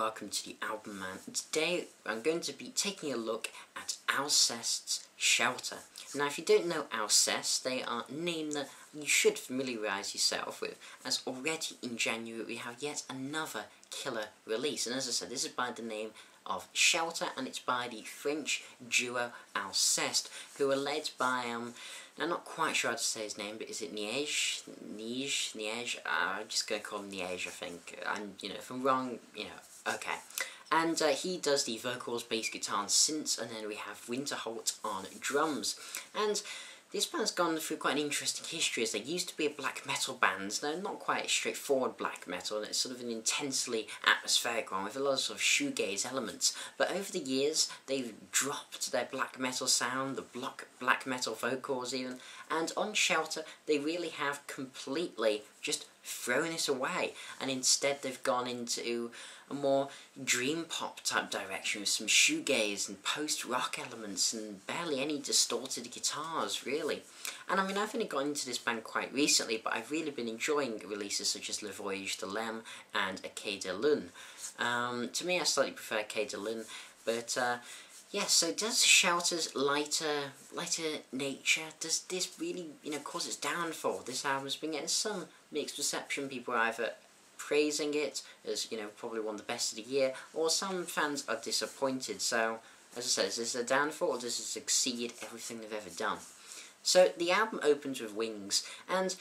welcome to the Album Man. Today I'm going to be taking a look at Alcest's Shelter. Now if you don't know Alcest, they are a name that you should familiarise yourself with, as already in January we have yet another killer release. And as I said, this is by the name of Shelter, and it's by the French duo Alcest, who are led by, I'm not quite sure how to say his name, but is it Niege? I'm just going to call him Niege, I think. And, if I'm wrong, okay. And he does the vocals, bass guitar and synths, and then we have Winterholt on drums. And this band's gone through quite an interesting history, as they used to be a black metal band. They're not quite a straightforward black metal, and it's sort of an intensely atmospheric one with a lot of sort of shoegaze elements. But over the years, they've dropped their black metal sound, the black metal vocals even, and on Shelter, they really have completely just thrown it away, and instead they've gone into a more dream pop type direction with some shoegaze and post-rock elements and barely any distorted guitars, really. And I mean, I've only got into this band quite recently, but I've really been enjoying releases such as Le Voyage de l'Âme and Quai de Lune. To me, I slightly prefer Quai de Lune, but yeah, so does Shelter's lighter nature, does this really, cause its downfall? This album's been getting some mixed reception. People are either praising it as, probably one of the best of the year, or some fans are disappointed. So, as I said, is this a downfall, or does it exceed everything they've ever done? So, the album opens with Wings, and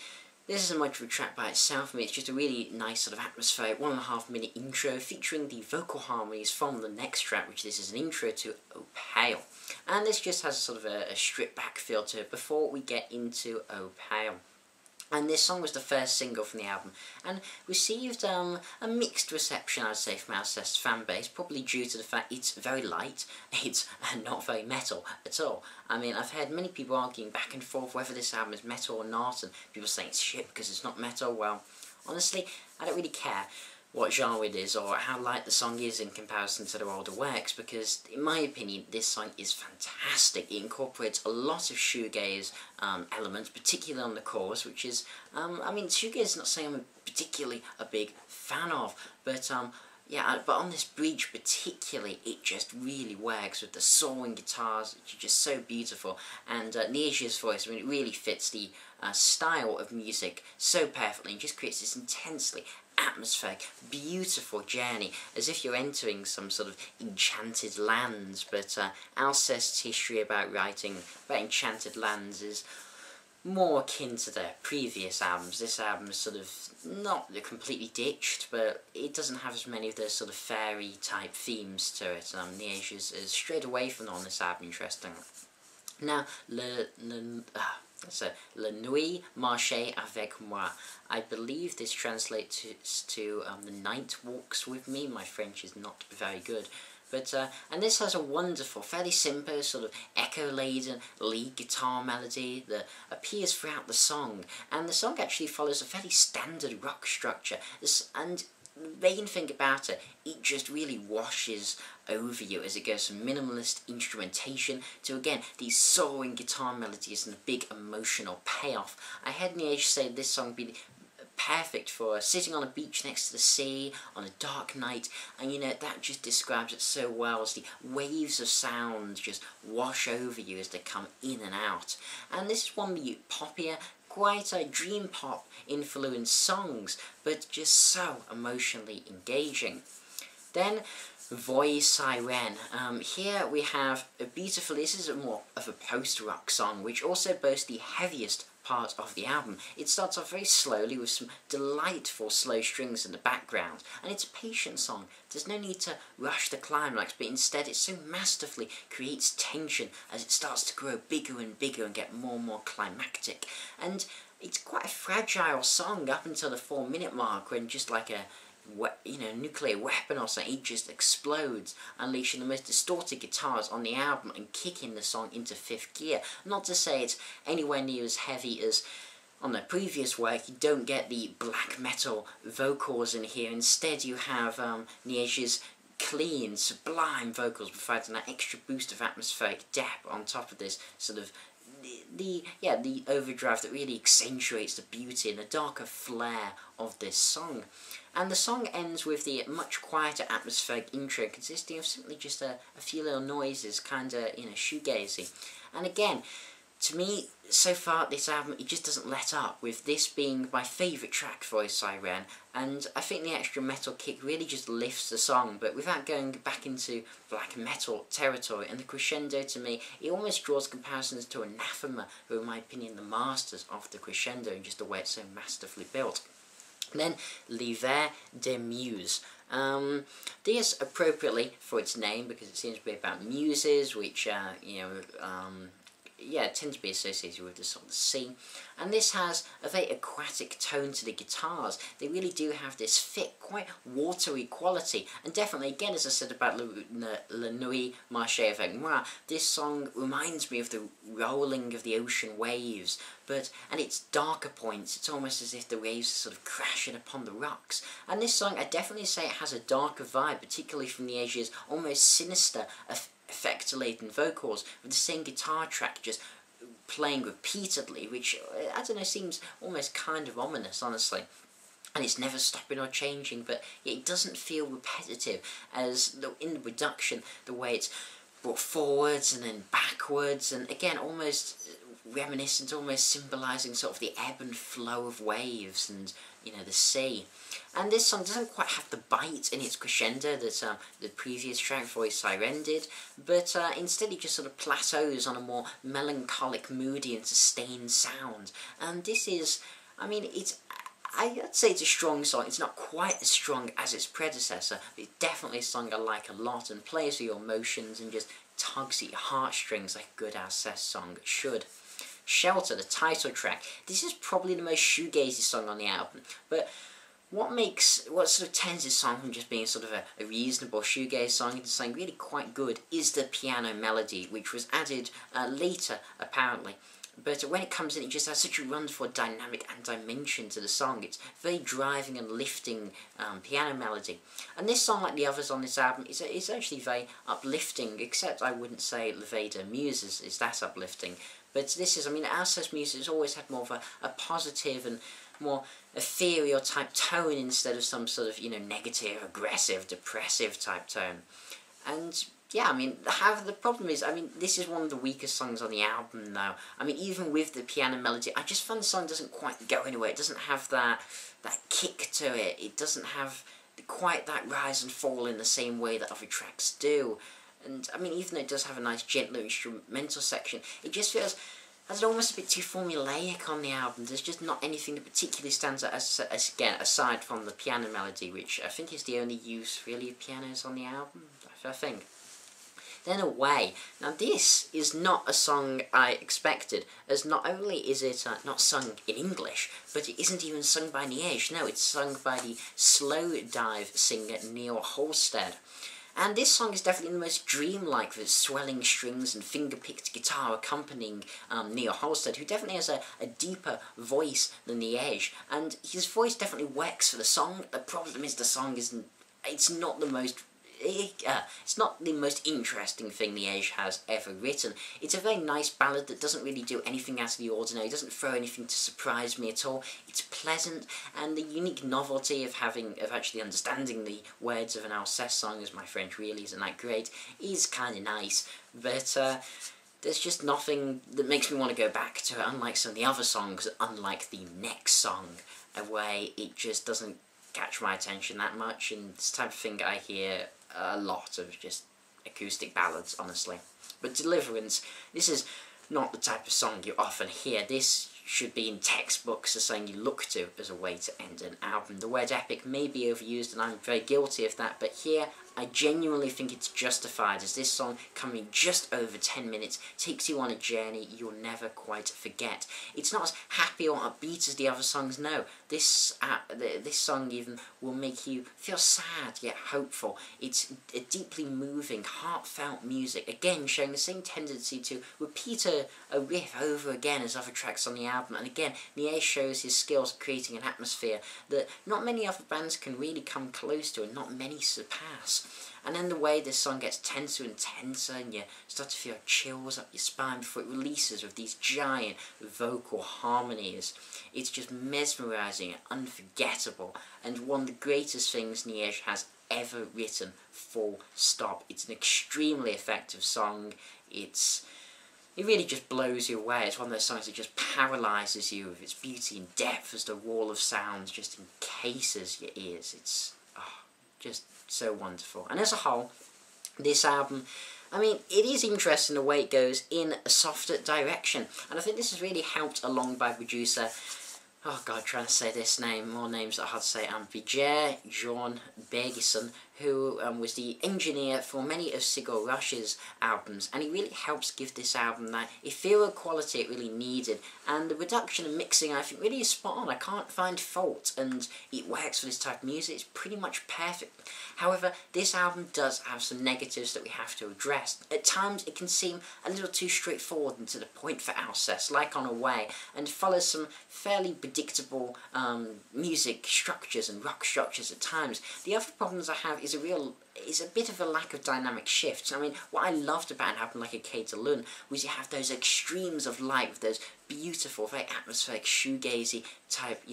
this isn't much of a track by itself. I mean, it's just a really nice sort of atmospheric 1.5 minute intro featuring the vocal harmonies from the next track, which this is an intro to Opale. And this just has a sort of a stripped back feel to it before we get into Opale. And this song was the first single from the album, and received a mixed reception, I'd say, from Alcest's fan base, probably due to the fact it's very light, it's not very metal at all. I mean, I've heard many people arguing back and forth whether this album is metal or not, and people saying it's shit because it's not metal. Well, honestly, I don't really care what genre it is or how light the song is in comparison to their older works, because in my opinion this song is fantastic. It incorporates a lot of shoegaze elements, particularly on the chorus, which is, I mean, shoegaze is not something I'm particularly a big fan of, but yeah, but on this bridge particularly, it just really works with the soaring guitars, which are just so beautiful, and Niege's voice, I mean, it really fits the style of music so perfectly, and just creates this intensely atmospheric, beautiful journey, as if you're entering some sort of enchanted lands. But Alcest's history about writing about enchanted lands is more akin to their previous albums. This album is sort of not completely ditched, but it doesn't have as many of those sort of fairy type themes to it. Niege is straight away from on this album, interesting. Now, La Nuit, Marche, Avec, I believe this translates to The Night Walks With Me. My French is not very good. But, and this has a wonderful, fairly simple, sort of echo-laden lead guitar melody that appears throughout the song. And the song actually follows a fairly standard rock structure. And the main thing about it, it just really washes over you as it goes from minimalist instrumentation to, again, these soaring guitar melodies and a big emotional payoff. I heard Niege say this song would be perfect for sitting on a beach next to the sea on a dark night, and that just describes it so well, as the waves of sound just wash over you as they come in and out. And this is one of the poppier, quite dream pop influenced songs, but just so emotionally engaging. Then Voix Sereines. Here we have a beautiful, this is more of a post-rock song, which also boasts the heaviest part of the album. It starts off very slowly with some delightful slow strings in the background, and it's a patient song. There's no need to rush the climax, but instead it so masterfully creates tension as it starts to grow bigger and bigger and get more and more climactic. And it's quite a fragile song up until the 4-minute mark, when just like a nuclear weapon or something, it just explodes, unleashing the most distorted guitars on the album and kicking the song into 5th gear. Not to say it's anywhere near as heavy as on the previous work. You don't get the black metal vocals in here. Instead you have Niege's clean, sublime vocals providing that extra boost of atmospheric depth on top of this sort of the overdrive that really accentuates the beauty and the darker flair of this song. And the song ends with the much quieter atmospheric intro, consisting of simply just a few little noises, kinda, shoegazy. And again, to me, so far this album, it just doesn't let up, with this being my favourite track, Voix Sereines, and I think the extra metal kick really just lifts the song, but without going back into black metal territory. And the crescendo, to me, it almost draws comparisons to Anathema, who are in my opinion the masters of the crescendo, and just the way it's so masterfully built. And then L'Hiver des Muses. This appropriately for its name, because it seems to be about muses, which tend to be associated with the sort of sea. And this has a very aquatic tone to the guitars. They really do have this thick, quite watery quality. And definitely, again, as I said about Nuit, Marche, Avec, this song reminds me of the rolling of the ocean waves. And its darker points, it's almost as if the waves are sort of crashing upon the rocks. And this song, I definitely say it has a darker vibe, particularly from the Asia's almost sinister effect-laden vocals, with the same guitar track just playing repeatedly, which, I don't know, seems almost kind of ominous, honestly. And it's never stopping or changing, but it doesn't feel repetitive, as in the production, the way it's brought forwards and then backwards, and again, almost reminiscent, almost symbolising sort of the ebb and flow of waves and, the sea. And this song doesn't quite have the bite in its crescendo that the previous track, Voix Sereines, did, but instead it just sort of plateaus on a more melancholic, moody and sustained sound. And this is, I'd say it's a strong song. It's not quite as strong as its predecessor, but it's definitely a song I like a lot, and plays with your emotions and just tugs at your heartstrings like a good Alcest song should. Shelter, the title track. This is probably the most shoegazy song on the album, but what sort of turns this song from just being sort of a reasonable shoegaze song into something really quite good is the piano melody, which was added later, apparently. But when it comes in, it just has such a wonderful dynamic and dimension to the song. It's very driving and lifting piano melody. And this song, like the others on this album, is actually very uplifting, except I wouldn't say Voix des Muses is that uplifting. But this is, Alcest music has always had more of a positive and more ethereal type tone instead of some sort of, negative, aggressive, depressive type tone. And yeah, the problem is, this is one of the weakest songs on the album now. Even with the piano melody, I just find the song doesn't quite go anywhere. It doesn't have that kick to it. It doesn't have quite that rise and fall in the same way that other tracks do. And, even though it does have a nice, gentler instrumental section, it just feels as almost a bit too formulaic on the album. There's just not anything that particularly stands out, as again, aside from the piano melody, which I think is the only use, really, of pianos on the album, I think. Then Away. Now this is not a song I expected, as not only is it not sung in English, but it isn't even sung by Nuit. No, it's sung by the slow dive singer Neil Halstead. And this song is definitely the most dreamlike, with swelling strings and finger-picked guitar accompanying Neil Halstead, who definitely has a deeper voice than Nuit, and his voice definitely works for the song. The problem is the song it's not the most interesting thing Nuit has ever written. It's a very nice ballad that doesn't really do anything out of the ordinary, doesn't throw anything to surprise me at all. It's pleasant, and the unique novelty of actually understanding the words of an Alcest song, as my French really isn't that great, is kind of nice. But there's just nothing that makes me want to go back to it, unlike some of the other songs, unlike the next song, Away. It just doesn't catch my attention that much, and it's the type of thing I hear a lot of, just acoustic ballads, honestly. But Déliverance, this is not the type of song you often hear. This should be in textbooks as something you look to as a way to end an album. The word epic may be overused, and I'm very guilty of that, but here I genuinely think it's justified, as this song, coming just over 10 minutes, takes you on a journey you'll never quite forget. It's not as happy or upbeat as the other songs, no. This song even will make you feel sad yet hopeful. It's a deeply moving, heartfelt music, again showing the same tendency to repeat a riff over again as other tracks on the album. And again, Nuit shows his skills at creating an atmosphere that not many other bands can really come close to, and not many surpass. And then the way this song gets tenser and tenser, and you start to feel chills up your spine before it releases with these giant vocal harmonies. It's just mesmerising and unforgettable, and one of the greatest things Nuit has ever written, full stop. It's an extremely effective song. It really just blows you away. It's one of those songs that just paralyses you with its beauty and depth as the wall of sounds just encases your ears. It's just so wonderful. And as a whole, this album, I mean, it is interesting the way it goes in a softer direction. And I think this is really helped along by producer, oh god, trying to say this name, more names that are hard to say, Pierre Jean Bergeson, who was the engineer for many of Sigur Ros's albums, and he really helps give this album that ethereal quality it really needed, and the reduction and mixing I think really is spot on. I can't find fault, and it works for this type of music. It's pretty much perfect. However, this album does have some negatives that we have to address. At times it can seem a little too straightforward and to the point for Alcest, like on Away, and follows some fairly predictable music structures and rock structures at times. The other problems I have is a bit of a lack of dynamic shifts. I mean, what I loved about an album like A Quai de Lune was you have those extremes of light with those beautiful, very atmospheric, shoegazy type,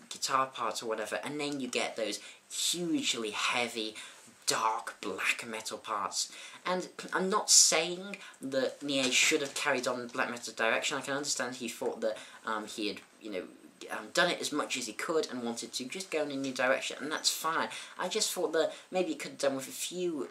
guitar parts or whatever, and then you get those hugely heavy, dark black metal parts. And I'm not saying that Nuit should have carried on the black metal direction. I can understand he thought that he had, done it as much as he could and wanted to just go in a new direction, and that's fine. I just thought that maybe it could have done with a few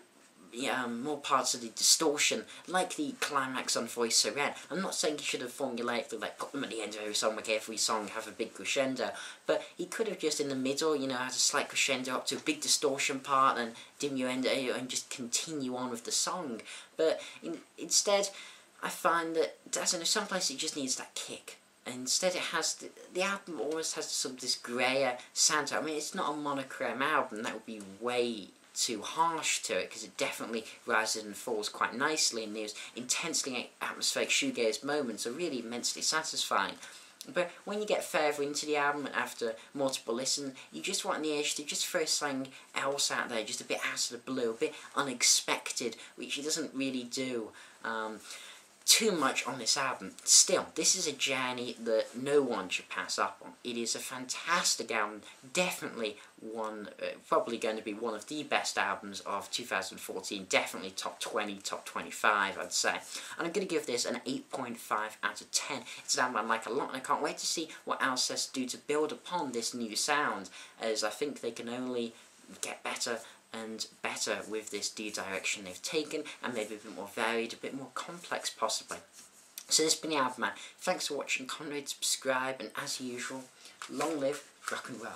more parts of the distortion, like the climax on Voix Sereines. I'm not saying he should have formulated, like, put them at the end of every song, make every song have a big crescendo, but he could have just in the middle, had a slight crescendo up to a big distortion part and diminuendo and just continue on with the song. But instead, I find that, I don't know, some places it just needs that kick. And instead it has, the album almost has sort of this greyer sound to it. I mean, it's not a monochrome album, that would be way too harsh to it, because it definitely rises and falls quite nicely, and those intensely atmospheric shoegaze moments are really immensely satisfying. But when you get further into the album, after multiple listens, you just want the edge to just throw something else out there, just a bit out of the blue, a bit unexpected, which he doesn't really do too much on this album. Still, this is a journey that no one should pass up on. It is a fantastic album, definitely one, probably going to be one of the best albums of 2014, definitely top 20, top 25 I'd say. And I'm going to give this an 8.5 out of 10. It's an album I like a lot, and I can't wait to see what Alcest do to build upon this new sound, as I think they can only get better and better with this new direction they've taken, and maybe a bit more varied, a bit more complex possibly. So this has been TheAIbumMan. Thanks for watching, comment, subscribe, and as usual, long live rock and roll.